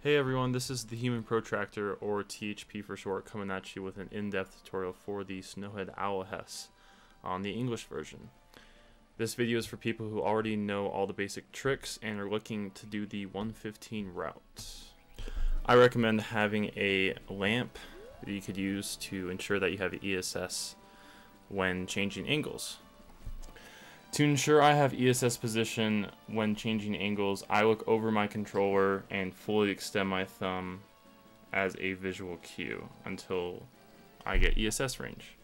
Hey everyone, this is the Human Protractor, or THP for short, coming at you with an in-depth tutorial for the snowhead owl hess on the English version. This video is for people who already know all the basic tricks and are looking to do the 115 route. I recommend having a lamp that you could use to ensure that you have ESS when changing angles. To ensure I have ESS position when changing angles, I look over my controller and fully extend my thumb as a visual cue until I get ESS range.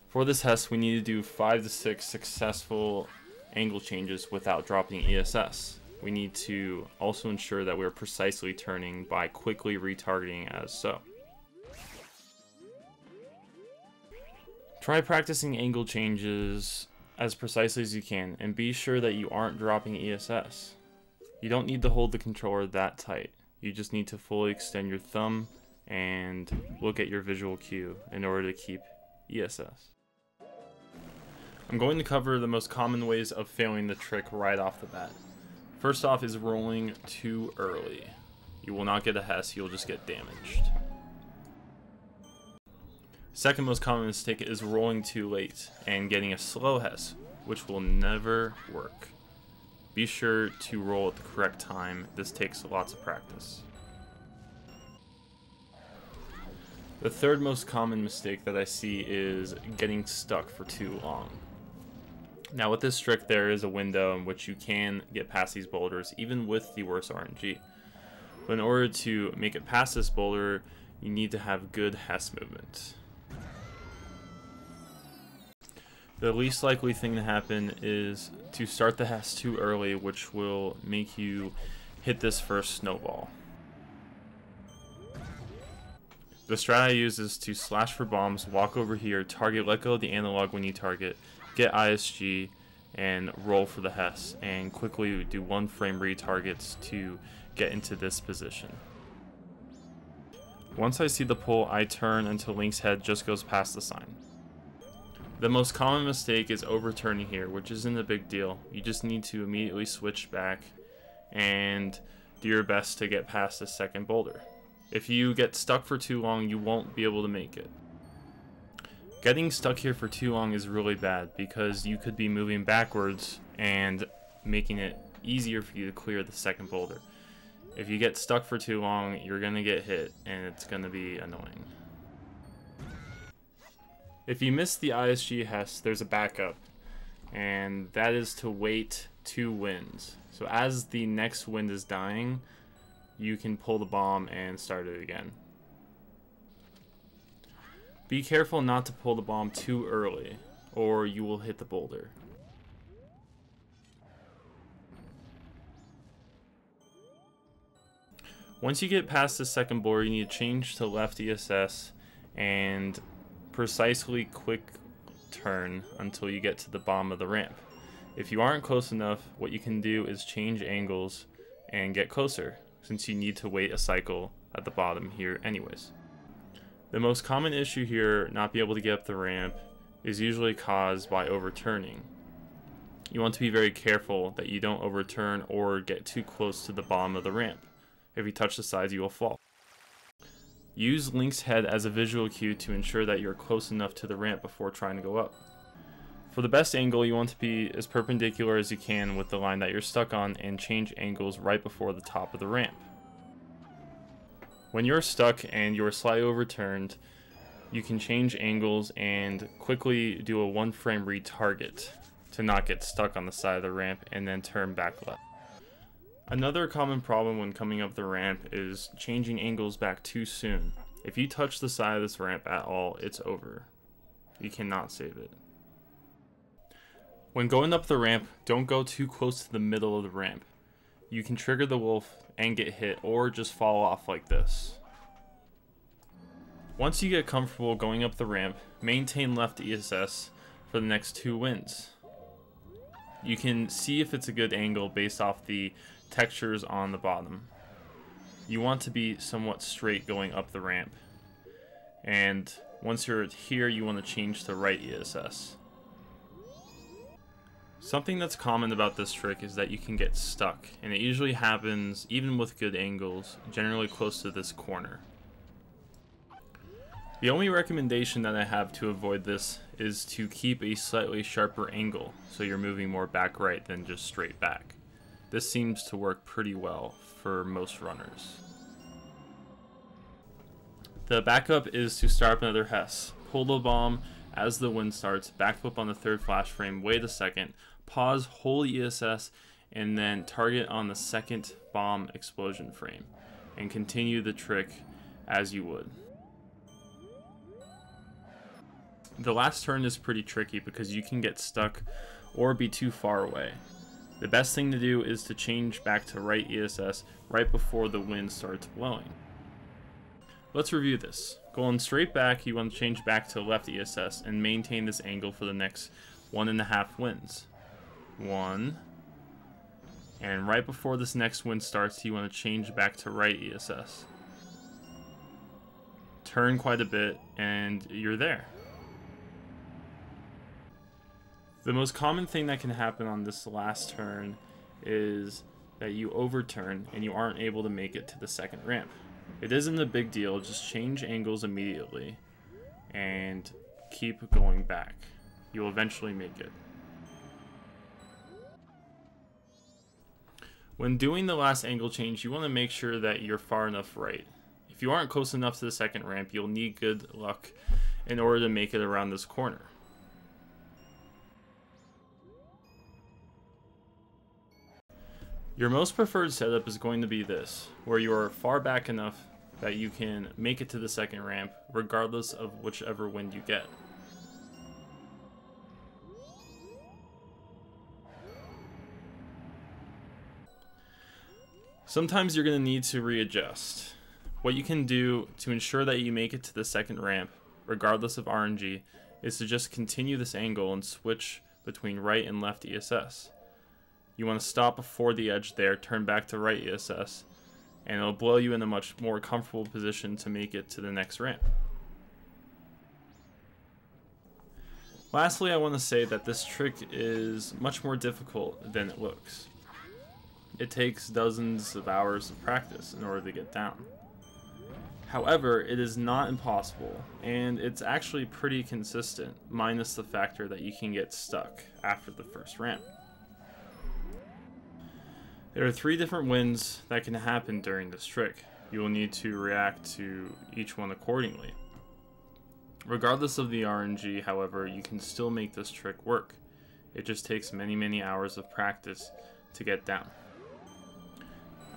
For this hess, we need to do 5 to 6 successful angle changes without dropping ESS. We need to also ensure that we're precisely turning by quickly retargeting as so. Try practicing angle changes as precisely as you can, and be sure that you aren't dropping ESS. You don't need to hold the controller that tight. You just need to fully extend your thumb and look at your visual cue in order to keep ESS. I'm going to cover the most common ways of failing the trick right off the bat. First off is rolling too early. You will not get a hess, you'll just get damaged. Second most common mistake is rolling too late and getting a slow hess, which will never work. Be sure to roll at the correct time. This takes lots of practice. The third most common mistake that I see is getting stuck for too long. Now with this trick, there is a window in which you can get past these boulders even with the worst RNG. But in order to make it past this boulder, you need to have good hess movement. The least likely thing to happen is to start the hess too early, which will make you hit this first snowball. The strat I use is to slash for bombs, walk over here, target, let go of the analog when you target, get ISG, and roll for the hess, and quickly do 1 frame retargets to get into this position. Once I see the pull, I turn until Link's head just goes past the sign. The most common mistake is overturning here, which isn't a big deal. You just need to immediately switch back and do your best to get past the second boulder. If you get stuck for too long, you won't be able to make it. Getting stuck here for too long is really bad because you could be moving backwards and making it easier for you to clear the second boulder. If you get stuck for too long, you're going to get hit and it's going to be annoying. If you miss the ISG hess, there's a backup, and that is to wait 2 winds. So as the next wind is dying, you can pull the bomb and start it again. Be careful not to pull the bomb too early, or you will hit the boulder. Once you get past the second boulder, you need to change to left ESS and precisely quick turn until you get to the bottom of the ramp. If you aren't close enough, what you can do is change angles and get closer, since you need to wait a cycle at the bottom here anyways. The most common issue here, not be able to get up the ramp, is usually caused by overturning. You want to be very careful that you don't overturn or get too close to the bottom of the ramp. If you touch the sides, you will fall. Use Link's head as a visual cue to ensure that you're close enough to the ramp before trying to go up. For the best angle, you want to be as perpendicular as you can with the line that you're stuck on and change angles right before the top of the ramp. When you're stuck and you're slightly overturned, you can change angles and quickly do a 1 frame retarget to not get stuck on the side of the ramp and then turn back left. Another common problem when coming up the ramp is changing angles back too soon. If you touch the side of this ramp at all, it's over. You cannot save it. When going up the ramp, don't go too close to the middle of the ramp. You can trigger the wolf and get hit, or just fall off like this. Once you get comfortable going up the ramp, maintain left ESS for the next 2 winds. You can see if it's a good angle based off the textures on the bottom. You want to be somewhat straight going up the ramp, and once you're here, you want to change to right ESS. Something that's common about this trick is that you can get stuck, and it usually happens even with good angles, generally close to this corner. The only recommendation that I have to avoid this is to keep a slightly sharper angle, so you're moving more back right than just straight back. This seems to work pretty well for most runners. The backup is to start up another hess. Pull the bomb as the wind starts, backflip on the third flash frame, wait a second, pause, hold ESS, and then target on the second bomb explosion frame, and continue the trick as you would. The last turn is pretty tricky because you can get stuck or be too far away. The best thing to do is to change back to right ESS right before the wind starts blowing. Let's review this. Going straight back, you want to change back to left ESS and maintain this angle for the next 1.5 winds. 1, and right before this next wind starts, you want to change back to right ESS. Turn quite a bit, and you're there. The most common thing that can happen on this last turn is that you overturn and you aren't able to make it to the second ramp. It isn't a big deal, just change angles immediately and keep going back. You'll eventually make it. When doing the last angle change, you want to make sure that you're far enough right. If you aren't close enough to the second ramp, you'll need good luck in order to make it around this corner. Your most preferred setup is going to be this, where you are far back enough that you can make it to the second ramp regardless of whichever wind you get. Sometimes you're going to need to readjust. What you can do to ensure that you make it to the second ramp, regardless of RNG, is to just continue this angle and switch between right and left ESS. You want to stop before the edge there, turn back to right ESS, and it'll blow you in a much more comfortable position to make it to the next ramp. Lastly, I want to say that this trick is much more difficult than it looks. It takes dozens of hours of practice in order to get down. However, it is not impossible, and it's actually pretty consistent, minus the factor that you can get stuck after the first ramp. There are 3 different winds that can happen during this trick. You will need to react to each one accordingly. Regardless of the RNG, however, you can still make this trick work. It just takes many hours of practice to get down.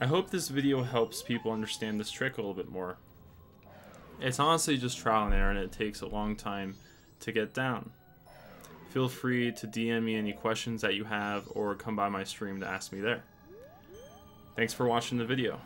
I hope this video helps people understand this trick a little bit more. It's honestly just trial and error, and it takes a long time to get down. Feel free to DM me any questions that you have or come by my stream to ask me there. Thanks for watching the video.